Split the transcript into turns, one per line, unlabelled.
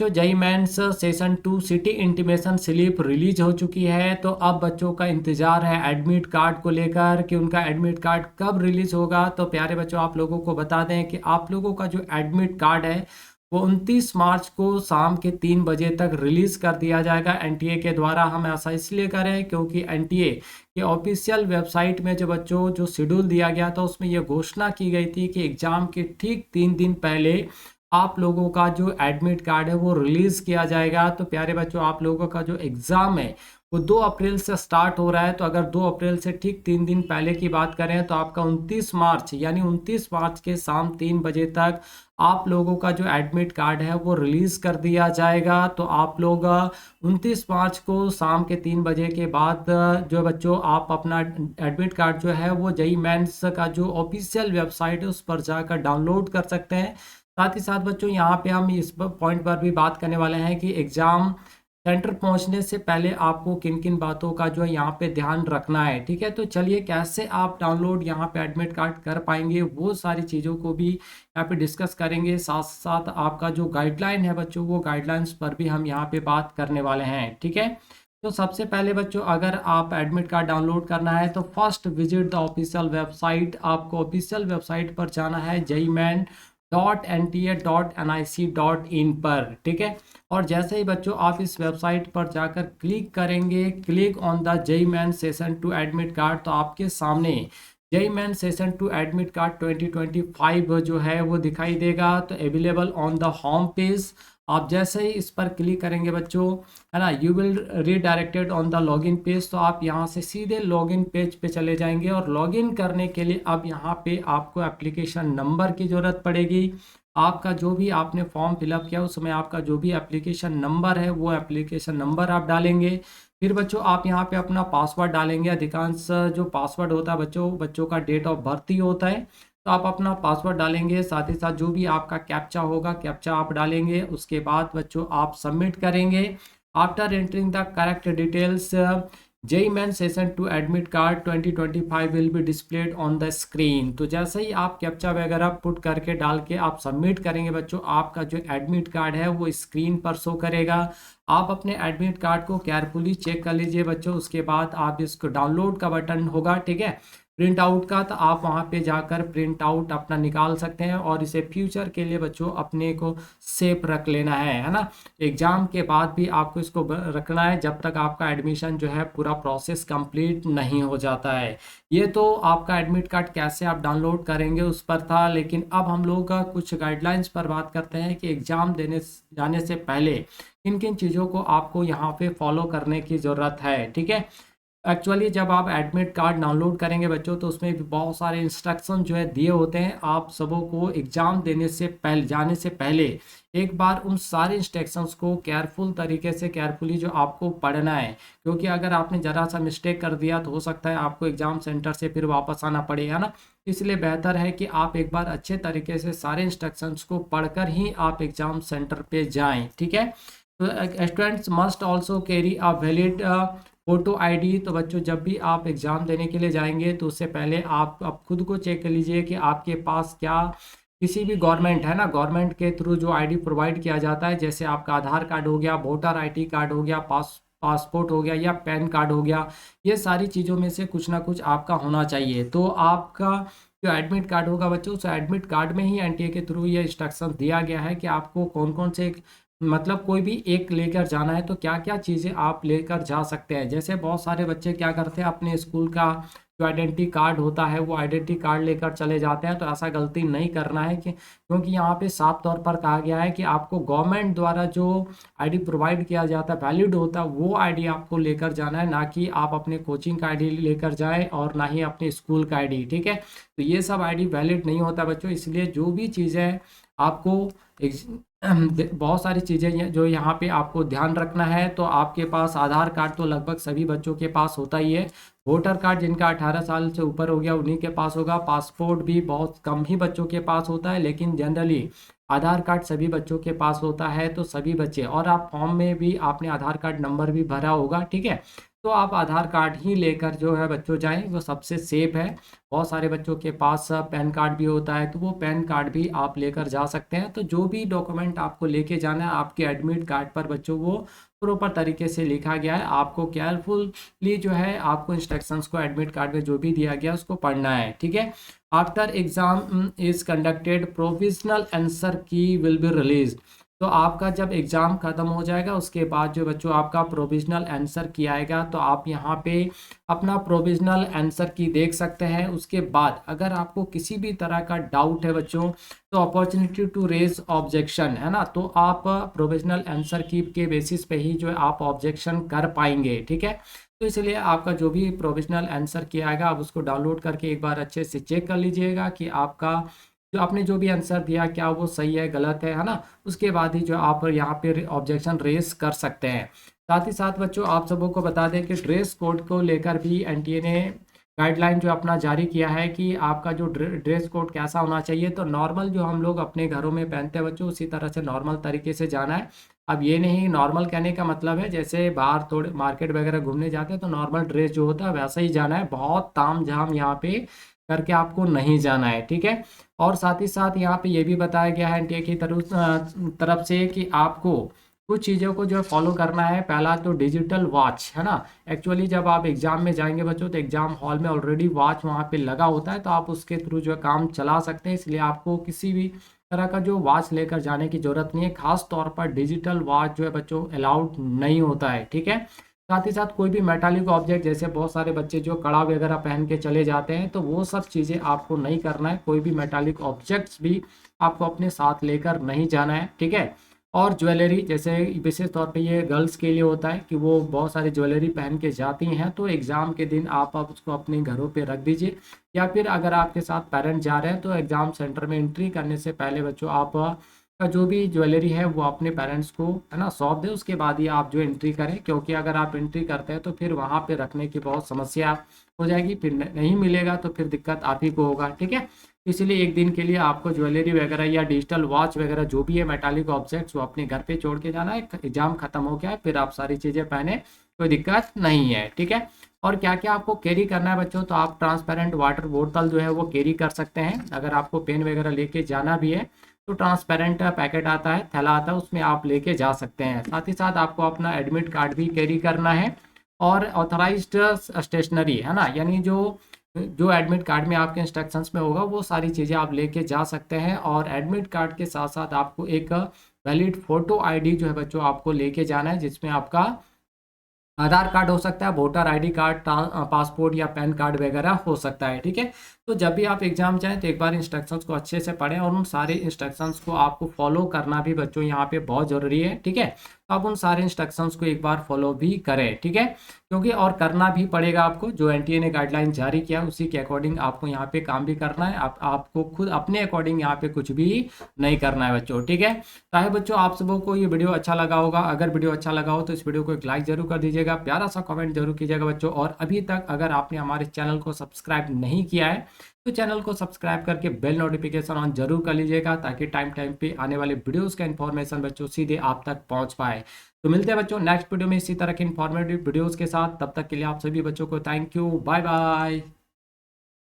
जो JEE mains session 2 city intimation slip release हो चुकी है। तो अब बच्चों का इंतजार है एडमिट कार्ड को लेकर कि उनका एडमिट कार्ड कब रिलीज होगा। तो प्यारे बच्चों, आप लोगों को बता दें कि आप लोगों का जो एडमिट कार्ड है वो 29 मार्च को शाम के 3 बजे तक रिलीज कर दिया जाएगा एनटीए के द्वारा। हम ऐसा इसलिए करें क्योंकि एनटीए के ऑफिशियल वेबसाइट में जो बच्चों जो शेड्यूल दिया गया था उसमें यह घोषणा की गई थी कि एग्जाम के ठीक 3 दिन पहले आप लोगों का जो एडमिट कार्ड है वो रिलीज किया जाएगा। तो प्यारे बच्चों, आप लोगों का जो एग्जाम है वो 2 अप्रैल से स्टार्ट हो रहा है। तो अगर 2 अप्रैल से ठीक 3 दिन पहले की बात करें तो आपका 29 मार्च यानी 29 मार्च के शाम 3 बजे तक आप लोगों का जो एडमिट कार्ड है वो रिलीज कर दिया जाएगा। तो आप लोग 29 मार्च को शाम के 3 बजे के बाद जो बच्चों आप अपना एडमिट कार्ड जो है वो जेईई मेंस का जो ऑफिशियल वेबसाइट है उस पर जाकर डाउनलोड कर सकते हैं। साथ ही साथ बच्चों यहाँ पे हम इस पॉइंट पर भी बात करने वाले हैं कि एग्जाम सेंटर पहुंचने से पहले आपको किन किन बातों का जो है यहाँ पे ध्यान रखना है। ठीक है, तो चलिए कैसे आप डाउनलोड यहाँ पे एडमिट कार्ड कर पाएंगे वो सारी चीज़ों को भी यहाँ पे डिस्कस करेंगे। साथ साथ आपका जो गाइडलाइन है बच्चों वो गाइडलाइंस पर भी हम यहाँ पे बात करने वाले हैं। ठीक है, तो सबसे पहले बच्चों अगर आप एडमिट कार्ड डाउनलोड करना है तो first visit the official website. आपको ऑफिशियल वेबसाइट पर जाना है jeimen.nta.nic.in पर। ठीक है, और जैसे ही बच्चों आप इस वेबसाइट पर जाकर क्लिक करेंगे, click on the JEE main session 2 admit card, तो आपके सामने JEE main session 2 admit card 2025 जो है वो दिखाई देगा। तो available on the home page, आप जैसे ही इस पर क्लिक करेंगे बच्चों, है ना, you will redirected on the login page. तो आप यहाँ से सीधे लॉगिन पेज पे चले जाएंगे और लॉगिन करने के लिए अब यहाँ पे आपको एप्लीकेशन नंबर की ज़रूरत पड़ेगी। आपका जो भी आपने फॉर्म फिलअप किया उसमें आपका जो भी एप्लीकेशन नंबर है वो एप्लीकेशन नंबर आप डालेंगे। फिर बच्चों आप यहाँ पे अपना पासवर्ड डालेंगे। अधिकांश जो पासवर्ड होता है बच्चों, बच्चों का डेट ऑफ बर्थ ही होता है। तो आप अपना पासवर्ड डालेंगे, साथ ही साथ जो भी आपका कैप्चा होगा कैप्चा आप डालेंगे। उसके बाद बच्चों आप सबमिट करेंगे। After entering the correct details JEE main session 2 admit card 2025 will be displayed on the screen. तो जैसे ही आप कैप्चा वगैरह पुट करके डाल के आप सबमिट करेंगे बच्चों, आपका जो एडमिट कार्ड है वो स्क्रीन पर शो करेगा। आप अपने एडमिट कार्ड को केयरफुली चेक कर लीजिए बच्चों। उसके बाद आप इसको डाउनलोड का बटन होगा, ठीक है, प्रिंट आउट का, तो आप वहाँ पे जाकर प्रिंट आउट अपना निकाल सकते हैं और इसे फ्यूचर के लिए बच्चों अपने को सेफ रख लेना है ना। एग्ज़ाम के बाद भी आपको इसको रखना है जब तक आपका एडमिशन जो है पूरा प्रोसेस कंप्लीट नहीं हो जाता है। ये तो आपका एडमिट कार्ड कैसे आप डाउनलोड करेंगे उस पर था, लेकिन अब हम लोग का कुछ गाइडलाइंस पर बात करते हैं कि एग्ज़ाम देने जाने से पहले किन किन चीज़ों को आपको यहाँ पे फॉलो करने की ज़रूरत है। ठीक है, एक्चुअली जब आप एडमिट कार्ड डाउनलोड करेंगे बच्चों तो उसमें भी बहुत सारे इंस्ट्रक्शन जो है दिए होते हैं। आप सबों को एग्ज़ाम देने से पहले जाने से पहले एक बार उन सारे इंस्ट्रक्शंस को केयरफुल तरीके से केयरफुली जो आपको पढ़ना है, क्योंकि अगर आपने ज़रा सा मिस्टेक कर दिया तो हो सकता है आपको एग्ज़ाम सेंटर से फिर वापस आना पड़ेगा ना। इसलिए बेहतर है कि आप एक बार अच्छे तरीके से सारे इंस्ट्रक्शंस को पढ़कर ही आप एग्ज़ाम सेंटर पे जाएं। ठीक है, तो students must also carry a valid photo ID. तो बच्चों जब भी आप एग्ज़ाम देने के लिए जाएंगे तो उससे पहले आप खुद को चेक कर लीजिए कि आपके पास क्या किसी भी गवर्नमेंट है ना, गवर्नमेंट के थ्रू जो आईडी प्रोवाइड किया जाता है, जैसे आपका आधार कार्ड हो गया, वोटर आईडी कार्ड हो गया, पासपोर्ट हो गया या पैन कार्ड हो गया, ये सारी चीज़ों में से कुछ ना कुछ आपका होना चाहिए। तो आपका जो एडमिट कार्ड होगा बच्चों, उस एडमिट कार्ड में ही एनटीए के थ्रू ये इंस्ट्रक्शन दिया गया है कि आपको कौन कौन से, मतलब कोई भी एक लेकर जाना है तो क्या क्या चीज़ें आप लेकर जा सकते हैं। जैसे बहुत सारे बच्चे क्या करते हैं, अपने स्कूल का जो आइडेंटिटी कार्ड होता है वो आइडेंटिटी कार्ड लेकर चले जाते हैं। तो ऐसा गलती नहीं करना है कि क्योंकि यहाँ पे साफ तौर पर कहा गया है कि आपको गवर्नमेंट द्वारा जो आईडी प्रोवाइड किया जाता है वैलिड होता है वो आईडी आपको लेकर जाना है, ना कि आप अपने कोचिंग का आईडी लेकर जाएं और ना ही अपने स्कूल का आईडी। ठीक है, तो ये सब आईडी वैलिड नहीं होता बच्चों। इसलिए जो भी चीज़ें आपको बहुत सारी चीज़ें जो यहाँ पे आपको ध्यान रखना है। तो आपके पास आधार कार्ड तो लगभग सभी बच्चों के पास होता ही है। वोटर कार्ड जिनका 18 साल से ऊपर हो गया उन्हीं के पास होगा। पासपोर्ट भी बहुत कम ही बच्चों के पास होता है, लेकिन जनरली आधार कार्ड सभी बच्चों के पास होता है। तो सभी बच्चे, और आप फॉर्म में भी आपने आधार कार्ड नंबर भी भरा होगा। ठीक है, तो आप आधार कार्ड ही लेकर जो है बच्चों जाएं, वो सबसे सेफ है। बहुत सारे बच्चों के पास पैन कार्ड भी होता है, तो वो पैन कार्ड भी आप लेकर जा सकते हैं। तो जो भी डॉक्यूमेंट आपको लेके जाना है, आपके एडमिट कार्ड पर बच्चों वो प्रॉपर तरीके से लिखा गया है। आपको केयरफुली जो है आपको इंस्ट्रक्शंस को एडमिट कार्ड में जो भी दिया गया है उसको पढ़ना है, ठीक है। After exam is conducted provisional answer की विल बी रिलीज। तो आपका जब एग्ज़ाम ख़त्म हो जाएगा उसके बाद जो बच्चों आपका प्रोविज़नल आंसर की आएगा, तो आप यहाँ पे अपना प्रोविज़नल आंसर की देख सकते हैं। उसके बाद अगर आपको किसी भी तरह का डाउट है बच्चों, तो अपॉर्चुनिटी टू रेज ऑब्जेक्शन है ना, तो आप प्रोविज़नल आंसर की के बेसिस पे ही जो है आप ऑब्जेक्शन कर पाएंगे, ठीक है। तो इसलिए आपका जो भी प्रोविज़नल आंसर किया आएगा आप उसको डाउनलोड करके एक बार अच्छे से चेक कर लीजिएगा कि आपका जो आपने जो भी आंसर दिया क्या वो सही है गलत है ना। उसके बाद ही जो आप यहाँ पे ऑब्जेक्शन रेस कर सकते हैं। साथ ही साथ बच्चों आप सबों को बता दें कि ड्रेस कोड को लेकर भी एनटीए ने गाइडलाइन जो अपना जारी किया है कि आपका जो ड्रेस कोड कैसा होना चाहिए। तो नॉर्मल जो हम लोग अपने घरों में पहनते हैं बच्चों, उसी तरह से नॉर्मल तरीके से जाना है। अब ये नहीं, नॉर्मल कहने का मतलब है जैसे बाहर थोड़े मार्केट वगैरह घूमने जाते हैं तो नॉर्मल ड्रेस जो होता है वैसा ही जाना है, बहुत ताम झाम यहाँ पे करके आपको नहीं जाना है, ठीक है। और साथ ही साथ यहाँ पे ये भी बताया गया है एनटीए की तरफ से कि आपको कुछ चीज़ों को जो है फॉलो करना है। पहला तो डिजिटल वॉच है ना। एक्चुअली जब आप एग्जाम में जाएंगे बच्चों तो एग्जाम हॉल में ऑलरेडी वॉच वहाँ पे लगा होता है, तो आप उसके थ्रू जो है काम चला सकते हैं। इसलिए आपको किसी भी तरह का जो वॉच लेकर जाने की जरूरत नहीं है। खास तौर पर डिजिटल वॉच जो है बच्चों अलाउड नहीं होता है, ठीक है। साथ ही साथ कोई भी मेटालिक ऑब्जेक्ट, जैसे बहुत सारे बच्चे जो कड़ा वगैरह पहन के चले जाते हैं, तो वो सब चीज़ें आपको नहीं करना है। कोई भी मेटालिक ऑब्जेक्ट्स भी आपको अपने साथ लेकर नहीं जाना है, ठीक है। और ज्वेलरी, जैसे विशेष तौर पे ये गर्ल्स के लिए होता है कि वो बहुत सारी ज्वेलरी पहन के जाती हैं, तो एग्ज़ाम के दिन आप उसको अपने घरों पे रख दीजिए। या फिर अगर आपके साथ पेरेंट्स जा रहे हैं तो एग्ज़ाम सेंटर में एंट्री करने से पहले बच्चों आप का जो भी ज्वेलरी है वो अपने पेरेंट्स को है ना सौंप दें, उसके बाद ही आप जो एंट्री करें। क्योंकि अगर आप एंट्री करते हैं तो फिर वहाँ पे रखने की बहुत समस्या हो जाएगी, फिर नहीं मिलेगा तो फिर दिक्कत आप ही को होगा, ठीक है। इसलिए एक दिन के लिए आपको ज्वेलरी वगैरह या डिजिटल वॉच वगैरह जो भी है मेटालिक ऑब्जेक्ट्स वो अपने घर पे छोड़ के जाना है। एग्जाम खत्म हो गया है फिर आप सारी चीज़ें पहने, कोई दिक्कत नहीं है, ठीक है। और क्या क्या आपको कैरी करना है बच्चों, तो आप ट्रांसपेरेंट वाटर बोतल जो है वो कैरी कर सकते हैं। अगर आपको पेन वगैरह लेके जाना भी है तो ट्रांसपेरेंट पैकेट आता है, थैला आता है, उसमें आप लेके जा सकते हैं। साथ ही साथ आपको अपना एडमिट कार्ड भी कैरी करना है और ऑथराइज्ड स्टेशनरी है ना, यानी जो जो एडमिट कार्ड में आपके इंस्ट्रक्शंस में होगा वो सारी चीज़ें आप लेके जा सकते हैं। और एडमिट कार्ड के साथ साथ आपको एक वैलिड फोटो आईडी जो है बच्चों आपको लेके जाना है, जिसमें आपका आधार कार्ड हो सकता है, वोटर आईडी कार्ड, पासपोर्ट या पैन कार्ड वगैरह हो सकता है, ठीक है। तो जब भी आप एग्जाम जाएं तो एक बार इंस्ट्रक्शंस को अच्छे से पढ़ें और उन सारे इंस्ट्रक्शंस को आपको फॉलो करना भी बच्चों यहाँ पे बहुत ज़रूरी है, ठीक है। तो आप उन सारे इंस्ट्रक्शंस को एक बार फॉलो भी करें, ठीक है। क्योंकि और करना भी पड़ेगा आपको, जो एनटीए ने गाइडलाइन जारी किया उसी के अकॉर्डिंग आपको यहाँ पे काम भी करना है। आपको खुद अपने अकॉर्डिंग यहाँ पे कुछ भी नहीं करना है बच्चों, ठीक है। चाहे बच्चों आप सबों को ये वीडियो अच्छा लगा होगा, अगर वीडियो अच्छा लगा हो तो इस वीडियो को एक लाइक जरूर कर दीजिएगा, प्यारा सा कमेंट जरूर कीजिएगा बच्चों। और अभी तक अगर आपने हमारे चैनल को सब्सक्राइब नहीं किया है तो चैनल को सब्सक्राइब करके बेल नोटिफिकेशन ऑन जरूर कर लीजिएगा, ताकि टाइम टाइम पे आने वाले वीडियोस का इन्फॉर्मेशन बच्चों सीधे आप तक पहुंच पाए। तो मिलते हैं बच्चों नेक्स्ट वीडियो में इसी तरह के इन्फॉर्मेटिव वीडियोस के साथ। तब तक के लिए आप सभी बच्चों को थैंक यू, बाय बाय।